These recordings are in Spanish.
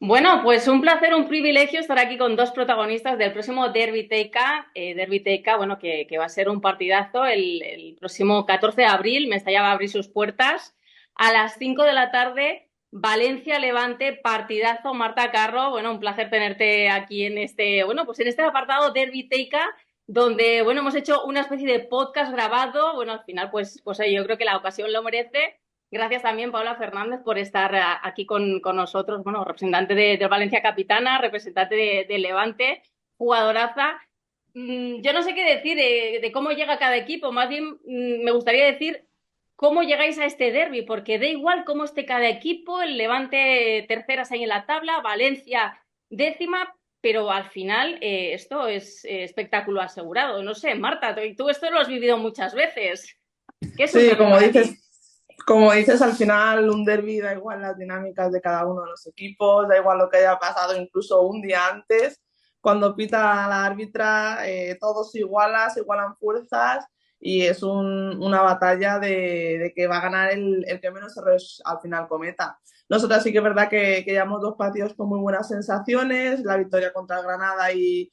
Bueno, pues un placer, un privilegio estar aquí con dos protagonistas del próximo Derby TK. Derby TK, bueno, que va a ser un partidazo el próximo 14 de abril. Mestalla va a abrir sus puertas a las 5 de la tarde. Valencia-Levante, partidazo. Marta Carro, bueno, un placer tenerte aquí en pues en este apartado Derby TK, donde, bueno, hemos hecho una especie de podcast grabado. Bueno, al final, pues yo creo que la ocasión lo merece. Gracias también, Paula Fernández, por estar aquí con nosotros, bueno, representante de Valencia Capitana, representante de Levante, jugadoraza. Yo no sé qué decir de cómo llega cada equipo, más bien me gustaría decir cómo llegáis a este derbi, porque da igual cómo esté cada equipo, el Levante terceras ahí en la tabla, Valencia décima, pero al final esto es espectáculo asegurado. No sé, Marta, tú esto lo has vivido muchas veces. ¿Qué es un Sí, derbi para ti? como dices, al final un derbi da igual las dinámicas de cada uno de los equipos, da igual lo que haya pasado incluso un día antes. Cuando pita la árbitra, todos se igualan fuerzas y es una batalla de que va a ganar el que menos errores al final cometa. Nosotras sí que es verdad que llevamos dos partidos con muy buenas sensaciones, la victoria contra el Granada y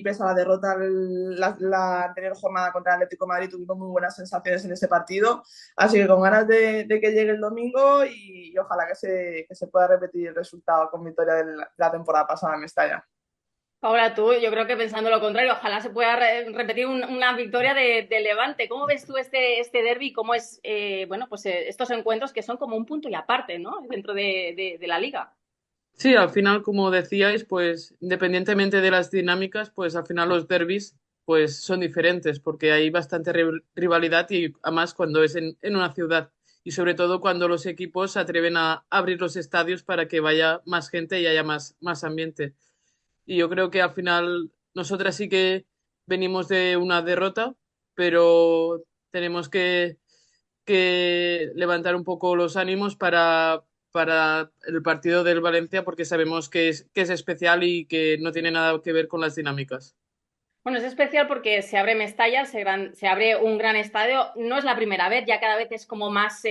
pese a la derrota la anterior jornada contra el Atlético de Madrid tuvimos muy buenas sensaciones en ese partido. Así que con ganas de que llegue el domingo y ojalá que se pueda repetir el resultado con victoria de la temporada pasada en Mestalla. Ahora tú, yo creo que pensando lo contrario, ojalá se pueda repetir una victoria de Levante. ¿Cómo ves tú este derbi? ¿Cómo es, estos encuentros que son como un punto y aparte, ¿no? Dentro de la liga. Sí, al final, como decíais, pues independientemente de las dinámicas, pues al final los derbis pues son diferentes porque hay bastante rivalidad y además cuando es en una ciudad y sobre todo cuando los equipos se atreven a abrir los estadios para que vaya más gente y haya más ambiente. Y yo creo que al final nosotras sí que venimos de una derrota, pero tenemos que levantar un poco los ánimos para el partido del Valencia porque sabemos que es especial y que no tiene nada que ver con las dinámicas. Bueno, es especial porque se abre Mestalla, se abre un gran estadio. No es la primera vez, ya cada vez es como más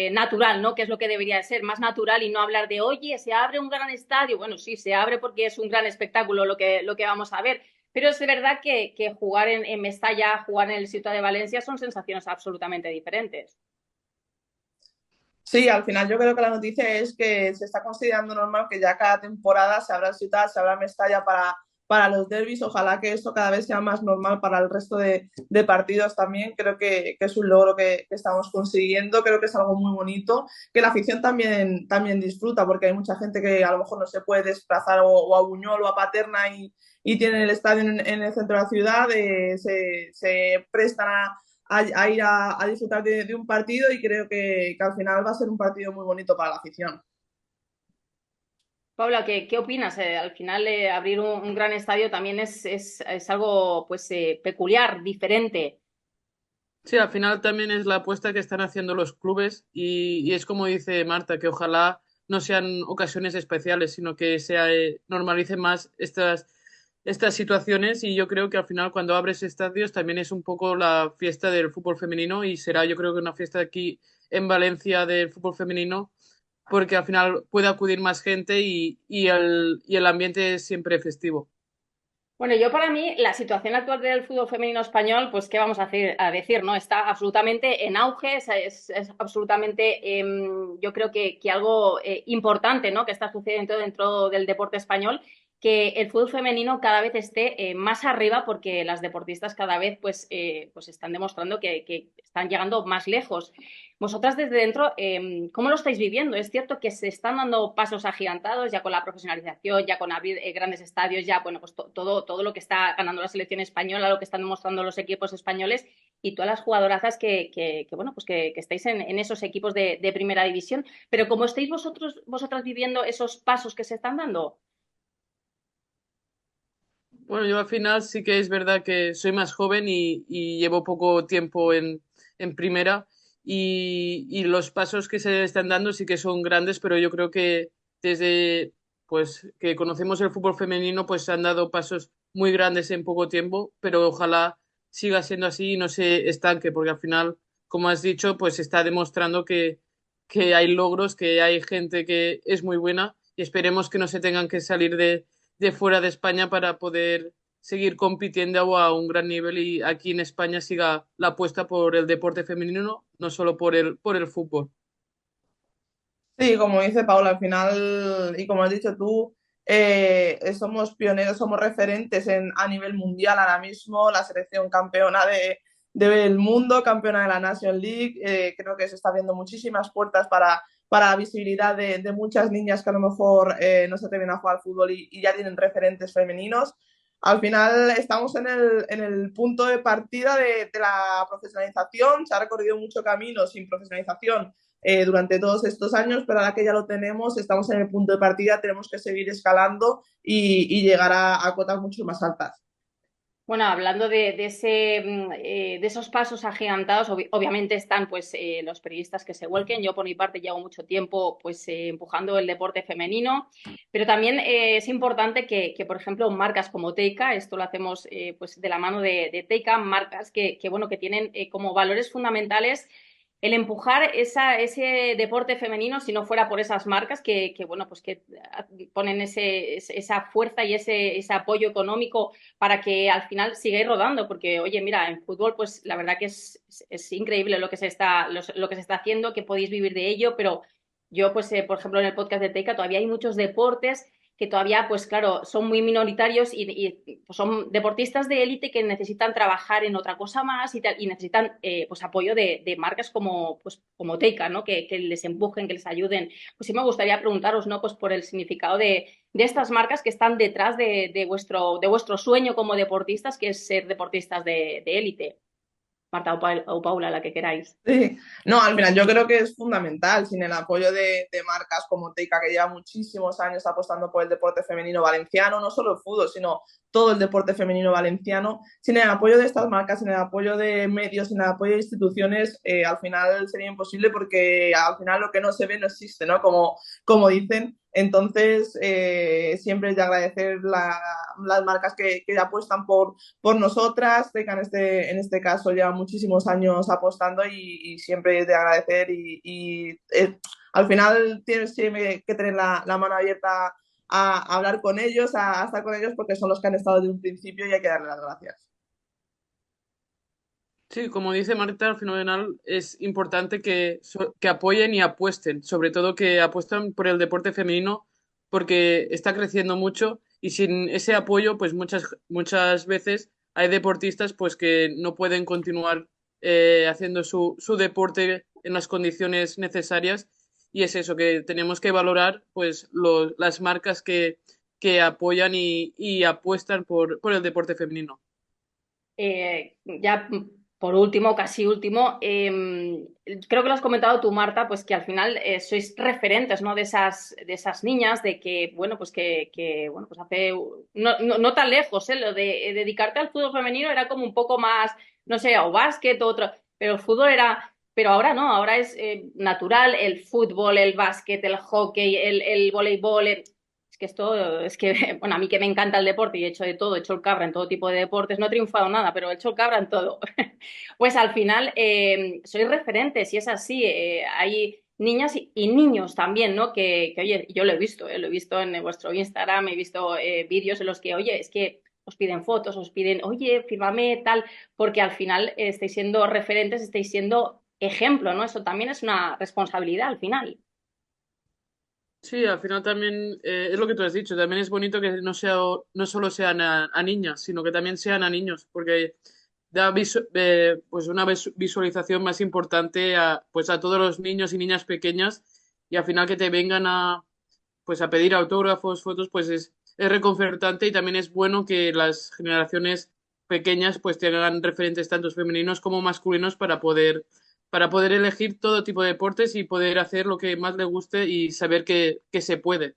natural, ¿no? Que es lo que debería de ser, más natural y no hablar de, oye, se abre un gran estadio. Bueno, sí, se abre porque es un gran espectáculo lo que vamos a ver. Pero es verdad que jugar en Mestalla, jugar en el Ciutat de Valencia son sensaciones absolutamente diferentes. Sí, al final yo creo que la noticia es que se está considerando normal que ya cada temporada se abra Ciudad, se abra Mestalla para los derbis. Ojalá que esto cada vez sea más normal para el resto de partidos también. Creo que es un logro que estamos consiguiendo. Creo que es algo muy bonito, que la afición también disfruta, porque hay mucha gente que a lo mejor no se puede desplazar o a Buñol o a Paterna y tienen el estadio en el centro de la ciudad, se prestan a ir a disfrutar de un partido y creo que al final va a ser un partido muy bonito para la afición. Paula, ¿qué opinas? Al final, abrir un gran estadio también es algo pues peculiar, diferente. Sí, al final también es la apuesta que están haciendo los clubes y es como dice Marta, que ojalá no sean ocasiones especiales, sino que normalicen más estas situaciones y yo creo que al final cuando abres estadios también es un poco la fiesta del fútbol femenino y será yo creo que una fiesta aquí en Valencia del fútbol femenino porque al final puede acudir más gente y el ambiente es siempre festivo. Bueno, yo para mí la situación actual del fútbol femenino español, pues qué vamos a decir, ¿no? Está absolutamente en auge, es absolutamente, yo creo que algo importante, ¿no? Que está sucediendo dentro del deporte español, que el fútbol femenino cada vez esté más arriba porque las deportistas cada vez pues están demostrando que están llegando más lejos. Vosotras desde dentro, ¿cómo lo estáis viviendo? Es cierto que se están dando pasos agigantados ya con la profesionalización, ya con abrir grandes estadios, ya, bueno, pues todo lo que está ganando la selección española, lo que están demostrando los equipos españoles y todas las jugadorazas bueno, pues que estáis en esos equipos de primera división. Pero ¿cómo estáis vosotras viviendo esos pasos que se están dando? Bueno, yo al final sí que es verdad que soy más joven y llevo poco tiempo en primera y los pasos que se están dando sí que son grandes, pero yo creo que desde pues que conocemos el fútbol femenino pues se han dado pasos muy grandes en poco tiempo, pero ojalá siga siendo así y no se estanque, porque al final, como has dicho, pues se está demostrando que hay logros, que hay gente que es muy buena y esperemos que no se tengan que salir de fuera de España para poder seguir compitiendo a un gran nivel y aquí en España siga la apuesta por el deporte femenino, no solo por el fútbol. Sí, como dice Paula, al final, y como has dicho tú, somos pioneros, somos referentes a nivel mundial ahora mismo, la selección campeona del mundo, campeona de la Nation League, creo que se está abriendo muchísimas puertas para la visibilidad de muchas niñas que a lo mejor no se atreven a jugar al fútbol y ya tienen referentes femeninos. Al final estamos en el punto de partida de la profesionalización, se ha recorrido mucho camino sin profesionalización durante todos estos años, pero ahora que ya lo tenemos, estamos en el punto de partida, tenemos que seguir escalando y llegar a cotas mucho más altas. Bueno, hablando de esos pasos agigantados, obviamente están pues los periodistas que se vuelquen. Yo por mi parte llevo mucho tiempo pues empujando el deporte femenino, pero también es importante que, por ejemplo, marcas como Teika, esto lo hacemos pues de la mano de Teika, marcas bueno, que tienen como valores fundamentales el empujar ese deporte femenino, si no fuera por esas marcas bueno, pues que ponen esa fuerza y ese apoyo económico para que al final sigáis rodando, porque oye, mira, en fútbol pues la verdad que es increíble lo que lo que se está haciendo, que podéis vivir de ello, pero yo pues por ejemplo en el podcast de Teika todavía hay muchos deportes que todavía pues claro son muy minoritarios pues, son deportistas de élite que necesitan trabajar en otra cosa más y necesitan pues apoyo de marcas como Teika, ¿no? Que les empujen, que les ayuden. Pues sí me gustaría preguntaros, ¿no? Pues por el significado de estas marcas que están detrás de vuestro sueño como deportistas, que es ser deportistas de élite. Marta o Paula, la que queráis. Sí, no, al final yo creo que es fundamental, sin el apoyo de marcas como Teika, que lleva muchísimos años apostando por el deporte femenino valenciano, no solo el fútbol, sino todo el deporte femenino valenciano, sin el apoyo de estas marcas, sin el apoyo de medios, sin el apoyo de instituciones, al final sería imposible porque al final lo que no se ve no existe, ¿no? Como dicen. Entonces, siempre es de agradecer las marcas que apuestan por nosotras. Teca en este caso lleva muchísimos años apostando y siempre es de agradecer al final tienes siempre que tener la mano abierta a hablar con ellos, a estar con ellos porque son los que han estado desde un principio y hay que darle las gracias. Sí, como dice Marta, al final es importante que apoyen y apuesten, sobre todo que apuesten por el deporte femenino porque está creciendo mucho y sin ese apoyo, pues muchas veces hay deportistas pues que no pueden continuar haciendo su deporte en las condiciones necesarias y es eso, que tenemos que valorar pues las marcas que apoyan y apuestan por el deporte femenino. Ya por último, casi último, creo que lo has comentado tú, Marta, pues que al final sois referentes, ¿no? De esas niñas, de que, bueno, pues bueno, pues hace no tan lejos, lo de dedicarte al fútbol femenino era como un poco más, no sé, o básquet o otro, pero el fútbol pero ahora no, ahora es natural el fútbol, el básquet, el hockey, el voleibol, bueno, a mí que me encanta el deporte y he hecho de todo, he hecho el cabra en todo tipo de deportes, no he triunfado nada, pero he hecho el cabra en todo. Pues al final sois referentes y es así. Hay niñas y niños también, ¿no? Oye, yo lo he visto en vuestro Instagram, he visto vídeos en los que, oye, es que os piden fotos, os piden, oye, fírmame tal, porque al final estáis siendo referentes, estáis siendo ejemplo, ¿no? Eso también es una responsabilidad al final. Sí, al final también es lo que tú has dicho, también es bonito que no solo sean a niñas, sino que también sean a niños, porque da pues una visualización más importante pues a todos los niños y niñas pequeñas y al final que te vengan pues a pedir autógrafos, fotos, pues es reconfortante y también es bueno que las generaciones pequeñas pues tengan referentes tanto femeninos como masculinos para poder elegir todo tipo de deportes y poder hacer lo que más le guste y saber que se puede.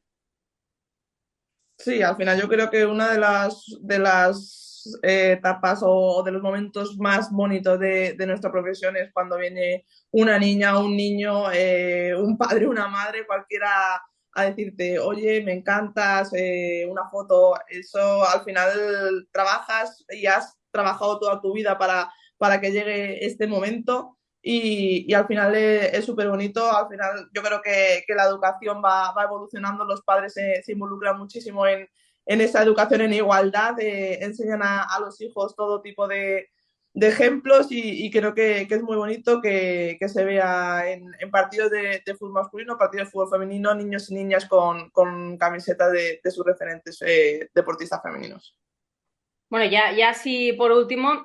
Sí, al final yo creo que una de las etapas o de los momentos más bonitos de nuestra profesión es cuando viene una niña, un niño, un padre, una madre, cualquiera a decirte, oye, me encantas, una foto. Eso al final trabajas y has trabajado toda tu vida para que llegue este momento y al final es súper bonito. Al final yo creo que la educación va evolucionando, los padres se involucran muchísimo en esa educación en igualdad, enseñan a los hijos todo tipo de ejemplos y creo que es muy bonito que se vea en partidos de fútbol masculino, partidos de fútbol femenino, niños y niñas con camisetas de sus referentes deportistas femeninos. Bueno, ya sí, por último,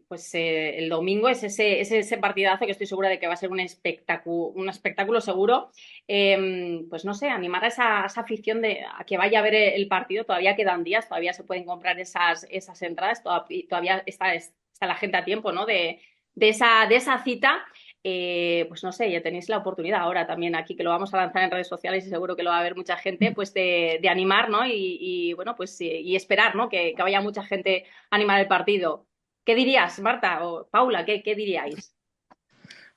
pues el domingo es ese partidazo que estoy segura de que va a ser un espectáculo seguro. Pues no sé, animar a esa afición a que vaya a ver el partido. Todavía quedan días, todavía se pueden comprar esas entradas, todavía está la gente a tiempo, ¿no? De esa cita. Pues no sé, ya tenéis la oportunidad ahora también aquí, que lo vamos a lanzar en redes sociales y seguro que lo va a ver mucha gente, pues de animar, ¿no? Bueno, pues y esperar, ¿no? Que vaya mucha gente a animar el partido. ¿Qué dirías, Marta o Paula? ¿Qué diríais?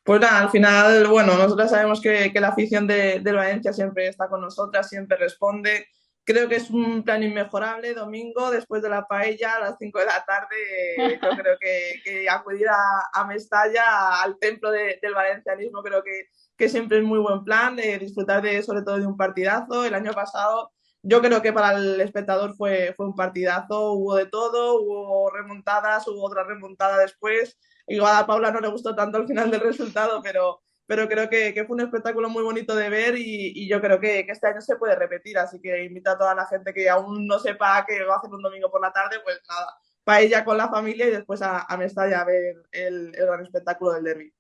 Pues nada, al final, bueno, nosotros sabemos que la afición del Valencia siempre está con nosotras, siempre responde. Creo que es un plan inmejorable, domingo, después de la paella, a las 5 de la tarde. Yo creo que acudir a Mestalla, al templo del valencianismo, creo que siempre es muy buen plan, disfrutar sobre todo de un partidazo. El año pasado, yo creo que para el espectador fue un partidazo, hubo de todo, hubo remontadas, hubo otra remontada después. Igual a Paula no le gustó tanto al final del resultado, pero creo que fue un espectáculo muy bonito de ver y yo creo que este año se puede repetir, así que invito a toda la gente que aún no sepa que va a hacer un domingo por la tarde, pues nada, paella con la familia y después a Mestalla a ver el gran espectáculo del derbi.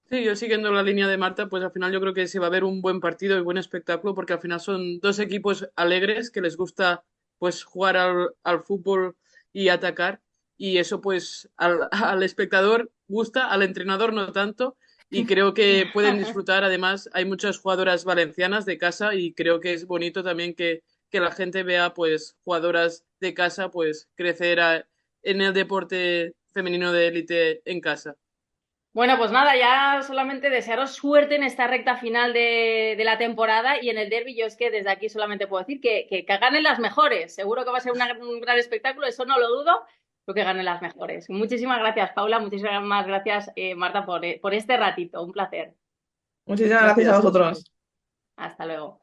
Sí, yo siguiendo la línea de Marta, pues al final yo creo que se va a ver un buen partido y buen espectáculo porque al final son dos equipos alegres que les gusta pues jugar al fútbol y atacar y eso pues al espectador gusta, al entrenador no tanto y creo que pueden disfrutar. Además, hay muchas jugadoras valencianas de casa y creo que es bonito también que la gente vea pues jugadoras de casa pues crecer en el deporte femenino de élite en casa. Bueno, pues nada, ya solamente desearos suerte en esta recta final de la temporada y en el derbi. Yo es que desde aquí solamente puedo decir que ganen las mejores. Seguro que va a ser un gran espectáculo, eso no lo dudo, pero que ganen las mejores. Muchísimas gracias, Paula, muchísimas gracias, Marta, por este ratito. Un placer. Muchísimas gracias a Gracias. vosotros. Hasta luego.